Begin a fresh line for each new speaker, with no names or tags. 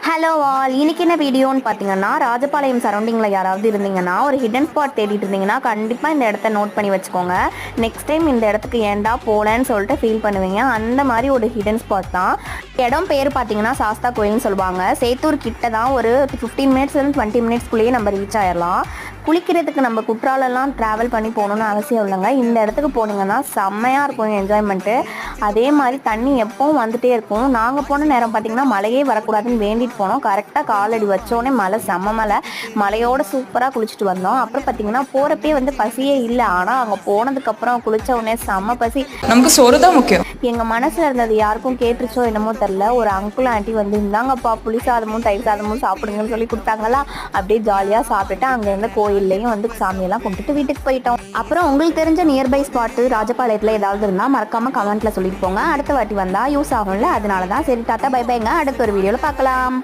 Hello all, இன்னைக்கு என்ன வீடியோன்னு பார்த்தீங்கன்னா, ராஜபாளையம் சரௌண்டிங்கில் யாராவது இருந்தீங்கன்னா, ஒரு ஹிடன் ஸ்பாட் தேடிட்டு இருந்தீங்கன்னா, கண்டிப்பாக இந்த இடத்த நோட் பண்ணி வச்சுக்கோங்க. நெக்ஸ்ட் டைம் இந்த இடத்துக்கு ஏன்டா போலன்னு சொல்லிட்டு ஃபீல் பண்ணுவீங்க. அந்த மாதிரி ஒரு ஹிடன் ஸ்பாட் தான். இடம் பேர் பார்த்தீங்கன்னா சாஸ்தா கோயில்னு சொல்லுவாங்க. சேத்தூர் கிட்ட தான். ஒரு 15 மினிட்ஸ்லேருந்து 20 மினிட்ஸ்க்குள்ளேயே நம்ம ரீச் ஆயிடலாம். குளிக்கிறதுக்கு நம்ம குற்றாலெல்லாம் ட்ராவல் பண்ணி போகணுன்னு அவசியம் இல்லைங்க. இந்த இடத்துக்கு போனீங்கன்னா செம்மையாக இருக்கும் என்ஜாய்மெண்ட்டு. அதே மாதிரி தண்ணி எப்பவும் வந்துகிட்டே இருக்கும். நாங்கள் போன நேரம் பார்த்திங்கன்னா மழையே வரக்கூடாதுன்னு வேண்டிட்டு போனோம். கரெக்டாக காலடி வச்சோடனே மழை, செம்ம மழை. மழையோடு சூப்பராக குளிச்சுட்டு வந்தோம். அப்புறம் பார்த்திங்கன்னா போகிறப்பே பசியே இல்லை. ஆனால் அங்கே போனதுக்கப்புறம் குளித்த உடனே செம்ம பசி.
நமக்கு சோறு தான் முக்கியம்.
எங்கள் மனசில் இருந்தது யாருக்கும் கேட்டுருச்சோ என்னமோ தெரில. ஒரு அங்கிள் ஆண்டி இந்தாங்கப்பா புளி சாதமும் தயிர் சாதமும் சாப்பிடுங்கன்னு சொல்லி கொடுத்தாங்களா. அப்படியே ஜாலியாக சாப்பிட்டுட்டு அங்கேருந்து கோயில்லையும் சாமியெல்லாம் கும்பிட்டுட்டு வீட்டுக்கு போயிட்டோம். அப்புறம் உங்களுக்கு தெரிஞ்ச நியர்பை ஸ்பாட்டு ராஜபாளையத்தில் ஏதாவது இருந்தால் மறக்காமல் கமெண்ட்டில் சொல்லிட்டு போங்க. அடுத்த வாட்டி வந்தால் யூஸ் ஆகும்ல. அதனால தான். சரி, டாட்டா பை பைங்க. அடுத்த ஒரு வீடியோவில் பார்க்கலாம்.